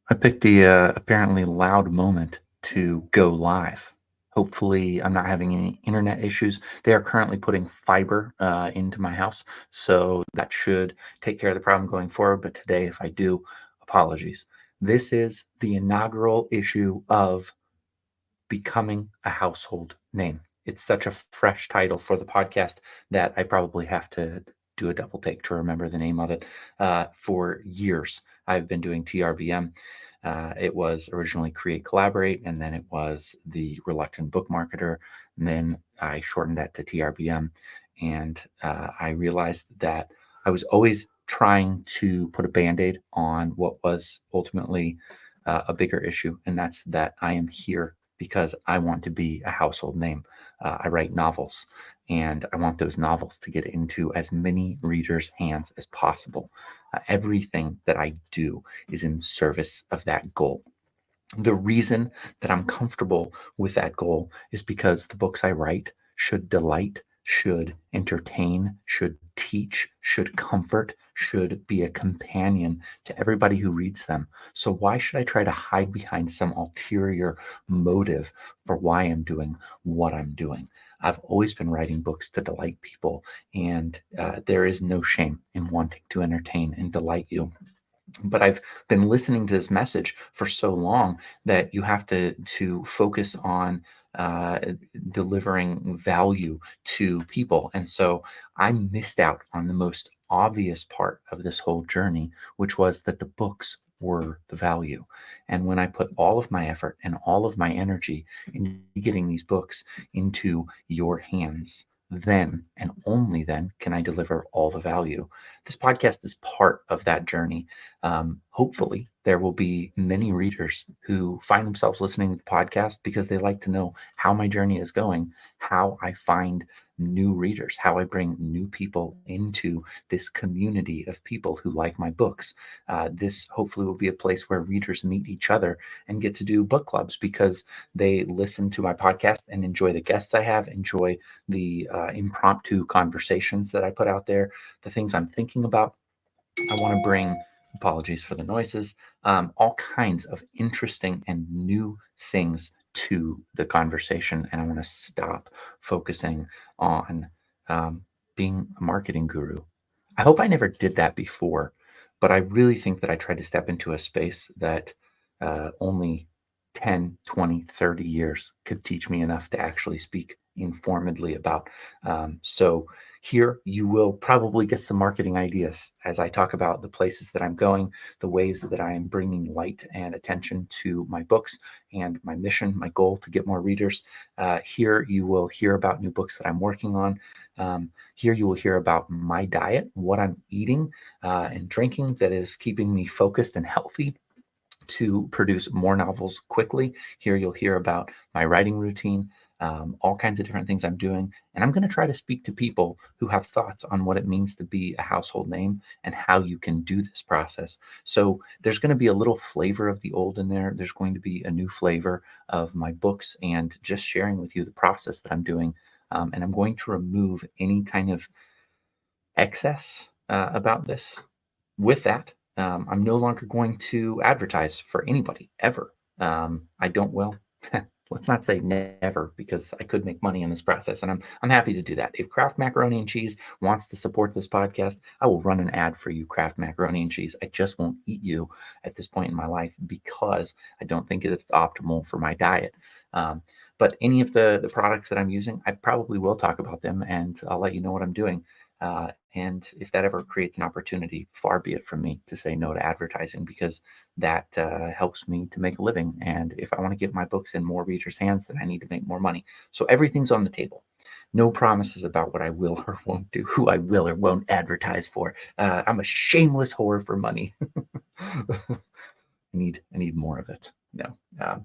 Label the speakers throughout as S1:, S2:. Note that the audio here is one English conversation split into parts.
S1: I picked the apparently loud moment to go live. Hopefully, I'm not having any internet issues. They are currently putting fiber into my house, so that should take care of the problem going forward. But today, if I do, apologies. This is the inaugural issue of becoming a household name. It's such a fresh title for the podcast that I probably have to do a double take to remember the name of it. For years, I've been doing TRBM. It was originally Create Collaborate, and then it was the Reluctant Book Marketer. And then I shortened that to TRBM. And I realized that I was always trying to put a band aid on what was ultimately a bigger issue. And that's that I am here because I want to be a household name. I write novels, and I want those novels to get into as many readers' hands as possible. Everything that I do is in service of that goal. The reason that I'm comfortable with that goal is because the books I write should delight, should entertain, should teach, should comfort, should be a companion to everybody who reads them. So, why should I try to hide behind some ulterior motive for why I'm doing what I'm doing? I've always been writing books to delight people, and there is no shame in wanting to entertain and delight you. But I've been listening to this message for so long that you have to focus on uh, delivering value to people. And so I missed out on the most obvious part of this whole journey, which was that the books were the value. And when I put all of my effort and all of my energy into getting these books into your hands, then and only then can I deliver all the value. This podcast is part of that journey. Hopefully, there will be many readers who find themselves listening to the podcast because they like to know how my journey is going, how I find new readers, how I bring new people into this community of people who like my books. This hopefully will be a place where readers meet each other and get to do book clubs because they listen to my podcast and enjoy the guests I have, enjoy the impromptu conversations that I put out there, the things I'm thinking about. I want to bring, apologies for the noises, all kinds of interesting and new things to the conversation. And I want to stop focusing on um, being a marketing guru. I hope I never did that before, but I really think that I tried to step into a space that only 10, 20, 30 years could teach me enough to actually speak informedly about. So, here, you will probably get some marketing ideas as I talk about the places that I'm going, the ways that I am bringing light and attention to my books and my mission, my goal to get more readers. Here, you will hear about new books that I'm working on. Here, you will hear about my diet, what I'm eating and drinking that is keeping me focused and healthy to produce more novels quickly. Here, you'll hear about my writing routine, all kinds of different things I'm doing. And I'm going to try to speak to people who have thoughts on what it means to be a household name and how you can do this process. So there's going to be a little flavor of the old in there. There's going to be a new flavor of my books and just sharing with you the process that I'm doing. And I'm going to remove any kind of excess about this. With that, I'm no longer going to advertise for anybody ever. I don't, well, let's not say never because I could make money in this process, and I'm happy to do that. If Kraft Macaroni and Cheese wants to support this podcast, I will run an ad for you, Kraft Macaroni and Cheese. I just won't eat you at this point in my life because I don't think it's optimal for my diet. But any of the products that I'm using, I probably will talk about them, and I'll let you know what I'm doing. And if that ever creates an opportunity, far be it from me to say no to advertising because that helps me to make a living. And if I want to get my books in more readers' hands, then I need to make more money. So everything's on the table. No promises about what I will or won't do, who I will or won't advertise for. I'm a shameless whore for money. I need more of it. No,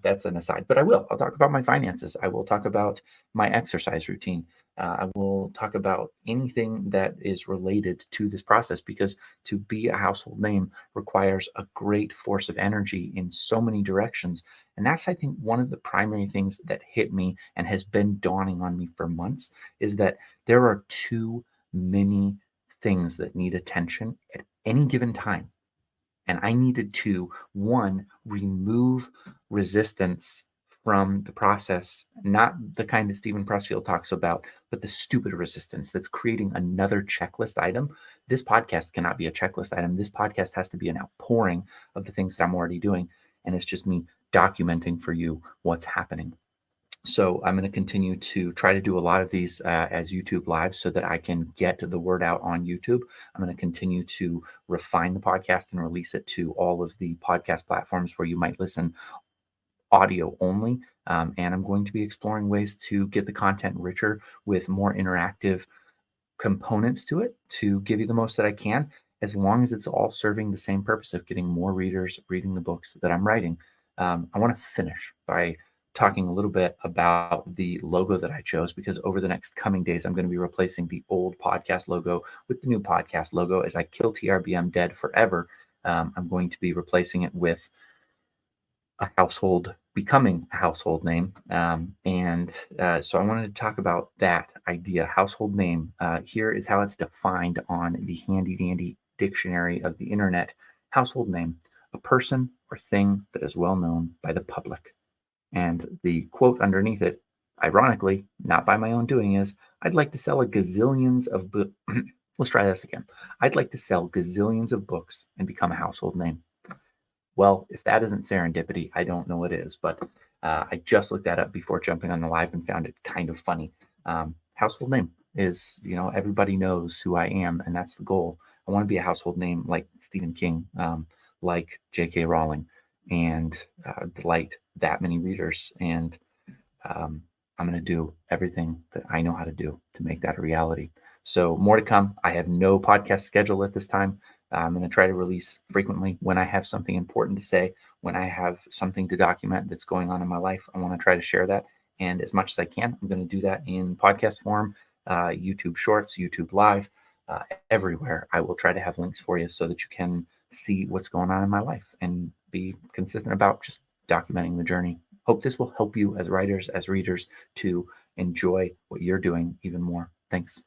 S1: that's an aside, but I will. I'll talk about my finances. I will talk about my exercise routine. I will talk about anything that is related to this process because to be a household name requires a great force of energy in so many directions. And that's, I think, one of the primary things that hit me and has been dawning on me for months is that there are too many things that need attention at any given time. And I needed to, one, remove resistance from the process, not the kind that Stephen Pressfield talks about, but the stupid resistance that's creating another checklist item. This podcast cannot be a checklist item. This podcast has to be an outpouring of the things that I'm already doing. And it's just me documenting for you what's happening. So I'm going to continue to try to do a lot of these as YouTube lives so that I can get the word out on YouTube. I'm going to continue to refine the podcast and release it to all of the podcast platforms where you might listen audio only. And I'm going to be exploring ways to get the content richer with more interactive components to it to give you the most that I can, as long as it's all serving the same purpose of getting more readers reading the books that I'm writing. I want to finish by talking a little bit about the logo that I chose, because over the next coming days, I'm going to be replacing the old podcast logo with the new podcast logo. As I kill TRBM dead forever, I'm going to be replacing it with becoming a household name. So I wanted to talk about that idea, household name. Here is how it's defined on the handy dandy dictionary of the internet. Household name, a person or thing that is well known by the public. And the quote underneath it, ironically, not by my own doing, is, I'd like to sell a gazillions of books. Let's try this again. I'd like to sell gazillions of books and become a household name. Well, if that isn't serendipity, I don't know what is. But I just looked that up before jumping on the live and found it kind of funny. Household name is, everybody knows who I am, and that's the goal. I want to be a household name like Stephen King, like J.K. Rowling, and delight that many readers. And I'm going to do everything that I know how to do to make that a reality. So more to come. I have no podcast schedule at this time. I'm going to try to release frequently when I have something important to say, when I have something to document that's going on in my life. I want to try to share that. And as much as I can, I'm going to do that in podcast form, YouTube Shorts, YouTube Live, everywhere. I will try to have links for you so that you can see what's going on in my life and be consistent about just documenting the journey. Hope this will help you as writers, as readers, to enjoy what you're doing even more. Thanks.